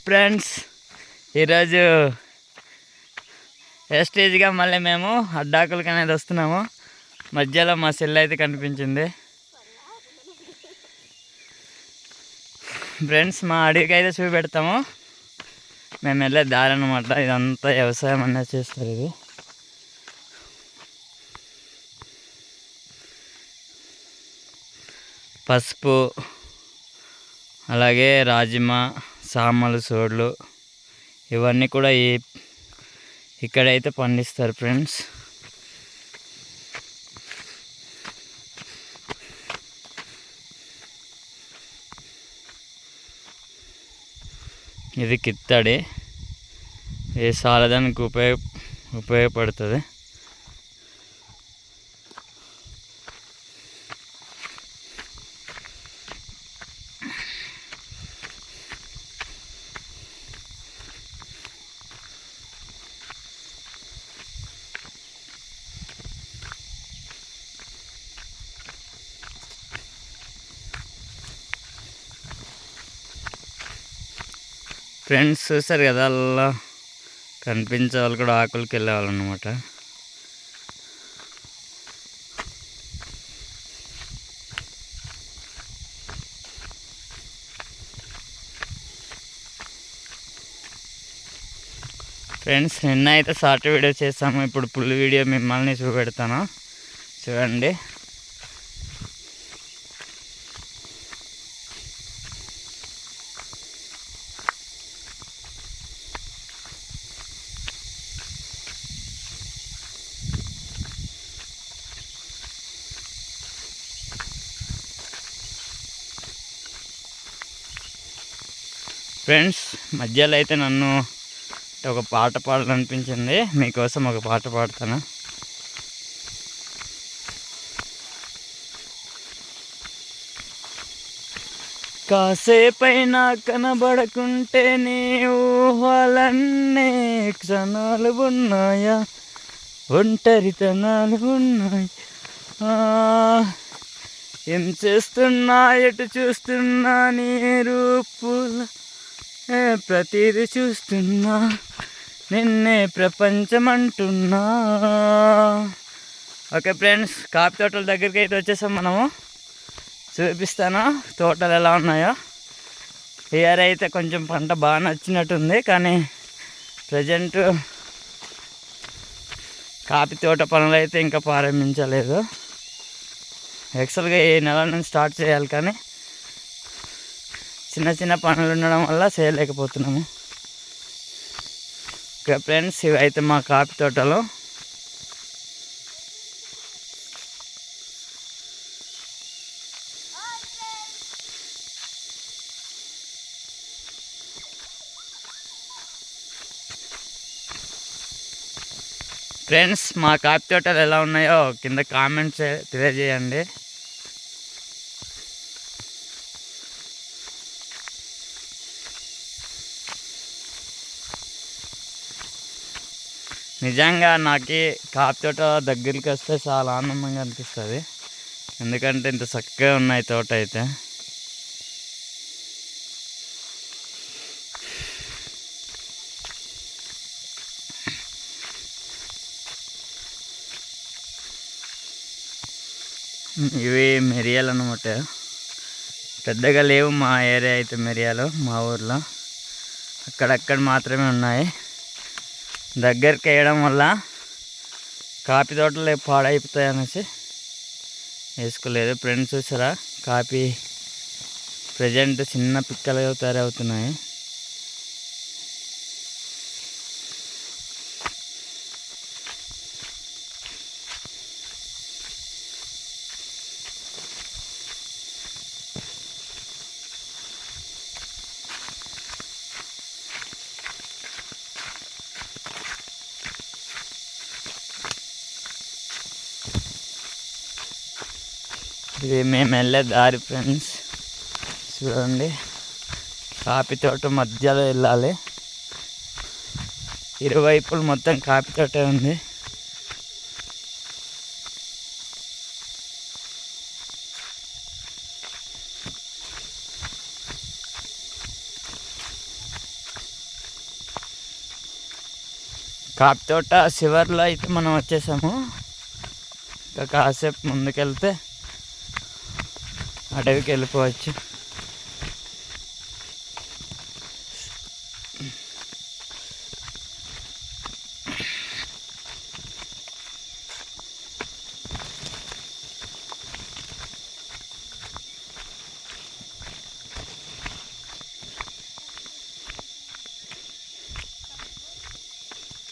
Friends, ఈరోజు వేస్టేజ్గా మళ్ళీ మేము అడ్డాకులకి అనేది వస్తున్నాము. మధ్యలో మా సెల్ అయితే కనిపించింది. ఫ్రెండ్స్, మా అడవికి అయితే చూపెడతాము. మేము వెళ్ళే దారి అనమాట. ఇదంతా వ్యవసాయం అనేది చేస్తారు. ఇది పసుపు, అలాగే రాజిమా, సామలు, సోడ్లు ఇవన్నీ కూడా ఇక్కడైతే పండిస్తారు ఫ్రెండ్స్. ఇది కిత్తడి. ఇది సాలదానికి ఉపయోగపడుతుంది. ఫ్రెండ్స్, చూసారు కదా, అలా కనిపించే వాళ్ళు కూడా ఆకులకి వెళ్ళేవాళ్ళు అనమాట. ఫ్రెండ్స్, నిన్న అయితే షార్ట్ వీడియో చేస్తాము. ఇప్పుడు ఫుల్ వీడియో మిమ్మల్ని చూపెడతాను, చూడండి. ఫ్రెండ్స్, మధ్యలో అయితే నన్ను ఒక పాట పాడాలనిపించింది. మీకోసం ఒక పాట పాడతాను. కాసేపైనా కనబడకుంటే నీ ఊహలన్నీ క్షణాలు ఉన్నాయా, ఒంటరితనాలు ఉన్నాయి. ఏం చేస్తున్నా, ఎటు చూస్తున్నా, నీ రూపుల ప్రతిదీ చూస్తున్నా, నిన్నే ప్రపంచం అంటున్నా. ఓకే ఫ్రెండ్స్, కాఫీ తోటల దగ్గరికి అయితే వచ్చేసాం మనము. చూపిస్తాను తోటలు ఎలా ఉన్నాయో. ఇయర్ అయితే కొంచెం పంట బాగా నచ్చినట్టుంది, కానీ ప్రజెంట్ కాఫీ తోట పనులు అయితే ఇంకా ప్రారంభించలేదు. యాక్చువల్గా ఈ నెల నుంచి స్టార్ట్ చేయాలి, కానీ చిన్న చిన్న పనులు ఉండడం వల్ల చేయలేకపోతున్నాము. ఓకే ఫ్రెండ్స్, ఇవి అయితే మా కాఫీ తోటలో. ఫ్రెండ్స్, మా కాఫీ తోటలు ఎలా ఉన్నాయో కింద కామెంట్స్ తెలియజేయండి. నిజంగా నాకు కాఫీ తోట దగ్గరికి వస్తే చాలా ఆనందంగా అనిపిస్తుంది. ఎందుకంటే ఇంత చక్కగా ఉన్నాయి తోట అయితే. ఇవి మిరియాలు అన్నమాట. పెద్దగా లేవు మా ఏరియా అయితే మిరియాలు. మా ఊర్లో అక్కడక్కడ మాత్రమే ఉన్నాయి. దగ్గరికి వేయడం వల్ల కాఫీ తోటలు పాడైపోతాయి అనేసి వేసుకోలేదు. ఫ్రెండ్స్, చూసారా, కాఫీ ప్రజెంట్ చిన్న పిక్కలుగా తయారవుతున్నాయి. ఇది మేము వెళ్ళే దారి ఫ్రెండ్స్. చూడండి, కాఫీ తోట మధ్యలో వెళ్ళాలి. ఇరువైపులు మొత్తం కాఫీ తోటే ఉంది. కాపు తోట చివర్లో అయితే మనం వచ్చేసాము. ఇంకా కాసేపు ముందుకెళ్తే అడవికి వెళ్ళిపోవచ్చు.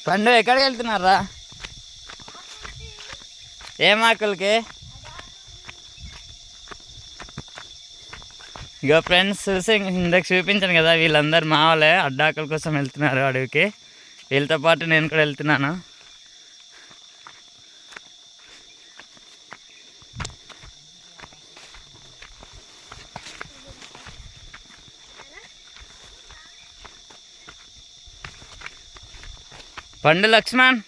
పండు ఎక్కడికి వెళ్తున్నారా? ఏం ఆకులకి? ఇగో ఫ్రెండ్స్ చూసి ఇందాక చూపించాను కదా, వీళ్ళందరూ మా వాళ్ళే అడ్డాకుల కోసం వెళ్తున్నారు అడవికి. వీళ్ళతో పాటు నేను కూడా వెళ్తున్నాను. పండు లక్ష్మణ్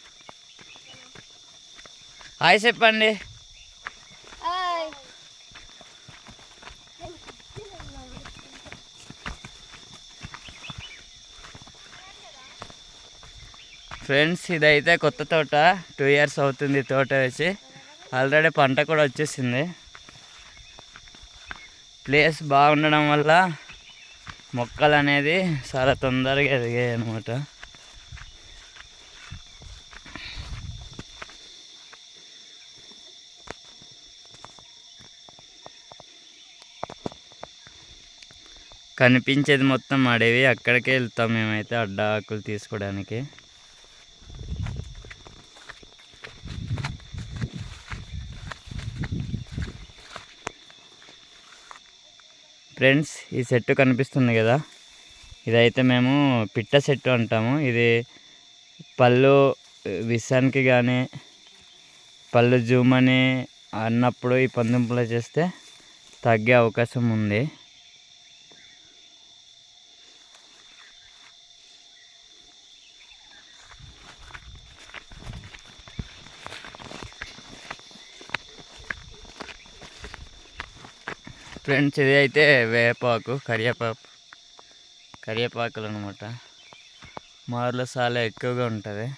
హాయ్ చెప్పండి. ఫ్రెండ్స్ ఇదైతే కొత్త తోట, 2 years అవుతుంది తోట వేసి. ఆల్రెడీ పంట కూడా వచ్చేసింది. ప్లేస్ బాగుండడం వల్ల మొక్కలు అనేది చాలా తొందరగా ఎదిగాయి అన్నమాట. కనిపించేది మొత్తం అడవి, అక్కడికే వెళ్తాం మేమైతే అడ్డా ఆకులు తీసుకోవడానికి. ఫ్రెండ్స్ ఈ చెట్టు కనిపిస్తుంది కదా, ఇదైతే మేము పిట్ట చెట్టు అంటాము. ఇది పళ్ళు విషానికి కానీ పళ్ళు జూమని అన్నప్పుడు ఈ పందింపులో చేస్తే తగ్గే అవకాశం ఉంది. ఫ్రెండ్స్ ఇది అయితే వేపాకు, కరివేపాకులు అనమాట. మారులో చాలా ఎక్కువగా ఉంటుంది.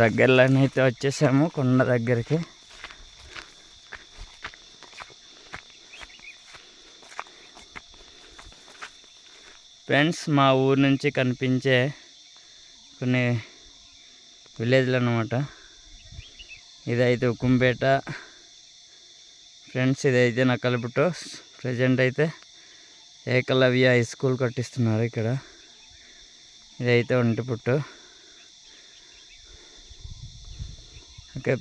దగ్గరలోనైతే వచ్చేసాము కొండ దగ్గరికి. ఫ్రెండ్స్ మా ఊరు నుంచి కనిపించే కొన్ని విలేజ్లు అన్నమాట. ఇదైతే ఉక్కుంపేట ఫ్రెండ్స్. ఇదైతే నక్కలపుట్టు. ప్రజెంట్ అయితే ఏకలవ్య హై స్కూల్ కట్టిస్తున్నారు ఇక్కడ. ఇదైతే ఒంటిపుట్టు. ఓకే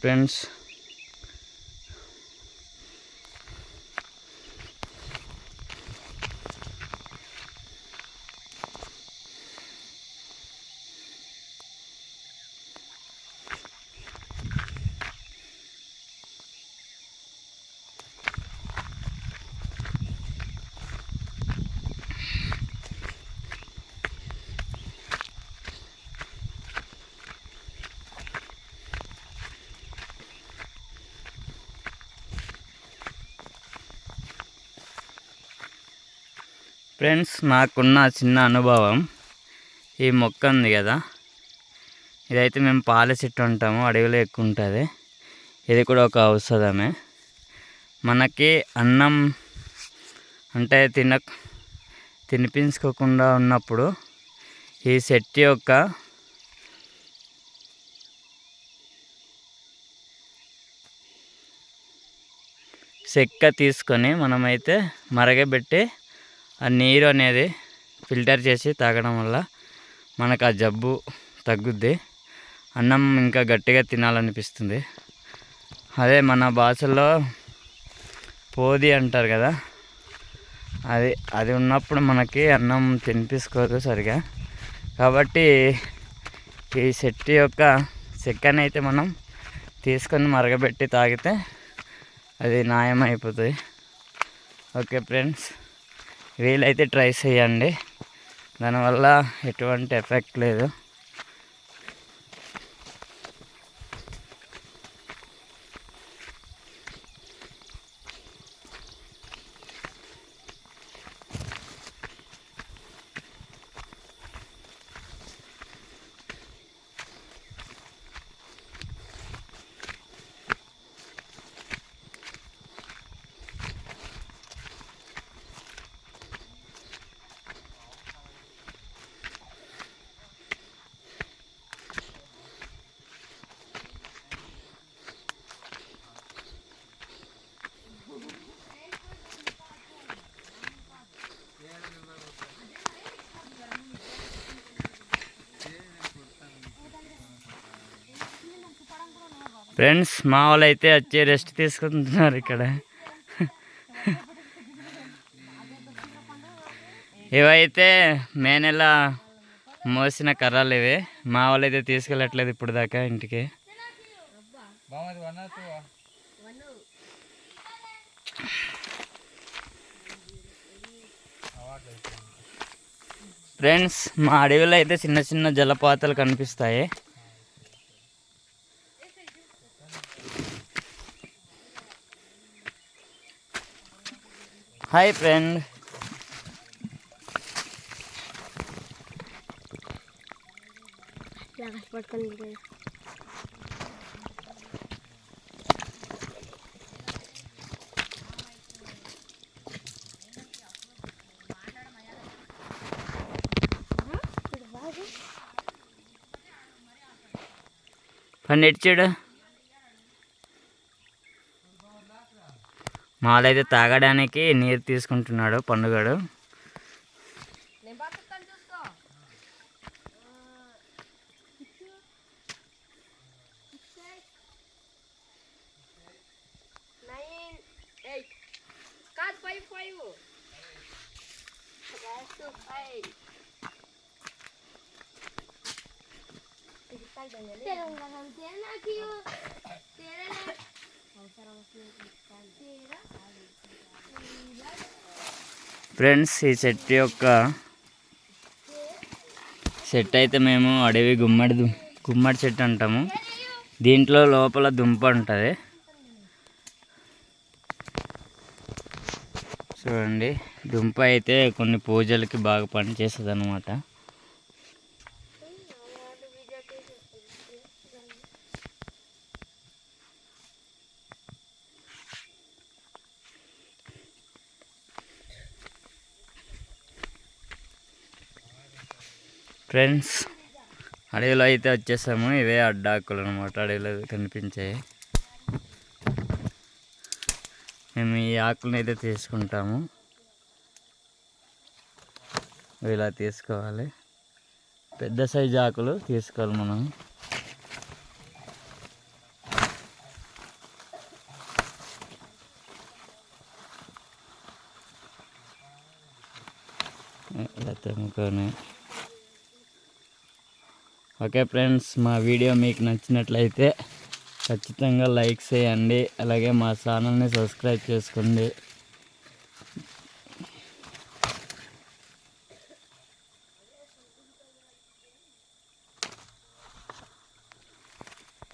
ఫ్రెండ్స్, నాకున్న చిన్న అనుభవం, ఈ మొక్క ఉంది కదా, ఇదైతే మేము పాల చెట్టు అంటాము, అడవిలో ఎక్కువ ఉంటుంది. ఇది కూడా ఒక ఔషధమే. మనకి అన్నం అంటే తినిపించుకోకుండా ఉన్నప్పుడు ఈ చెట్టు యొక్క చెక్క తీసుకొని మనమైతే మరగబెట్టి ఆ నీరు అనేది ఫిల్టర్ చేసి తాగడం వల్ల మనకు ఆ జబ్బు తగ్గుద్ది. అన్నం ఇంకా గట్టిగా తినాలనిపిస్తుంది. అదే మన భాషలో పోది అంటారు కదా, అది ఉన్నప్పుడు మనకి అన్నం తినిపించుకోరు సరిగా. కాబట్టి ఈ చెట్టు యొక్క చెక్కని అయితే మనం తీసుకొని మరగబెట్టి తాగితే అది న్యాయం అయిపోతుంది. ఓకే ఫ్రెండ్స్, వీలైతే ట్రై చేయండి, దానివల్ల ఎటువంటి ఎఫెక్ట్ లేదు. ఫ్రెండ్స్, మా వాళ్ళు అయితే వచ్చి రెస్ట్ తీసుకుంటున్నారు ఇక్కడ. ఇవైతే మే నెల మోసిన కర్రలు ఇవి. మా వాళ్ళు అయితే తీసుకెళ్ళట్లేదు ఇప్పుడు దాకా ఇంటికి. ఫ్రెండ్స్, మా అడవిలో అయితే చిన్న చిన్న జలపాతాలు కనిపిస్తాయి. Hi friend. పండిచ్చాడు. మాలైతే తాగడానికి నీరు తీసుకుంటున్నాడు పండుగడు. ఫ్రెండ్స్, ఈ చెట్టు అయితే మేము అడవి గుమ్మడి చెట్టు అంటాము. దీంట్లో లోపల దుంప ఉంటుంది చూడండి. దుంప అయితే కొన్ని పూజలకి బాగా పనిచేస్తుంది అన్నమాట. ఫ్రెండ్స్, అడవిలో అయితే వచ్చేసాము. ఇవే అడ్డాకులు అనమాట, అడవిలో కనిపించాయి. మేము ఈ ఆకులను అయితే తీసుకుంటాము. ఇలా తీసుకోవాలి, పెద్ద సైజు ఆకులు తీసుకోవాలి మనం. ఇలా తెమ్ముకొని. ఓకే ఫ్రెండ్స్, మా వీడియో మీకు నచ్చినట్లయితే ఖచ్చితంగా లైక్ చేయండి, అలాగే మా ఛానల్ని సబ్స్క్రైబ్ చేసుకోండి.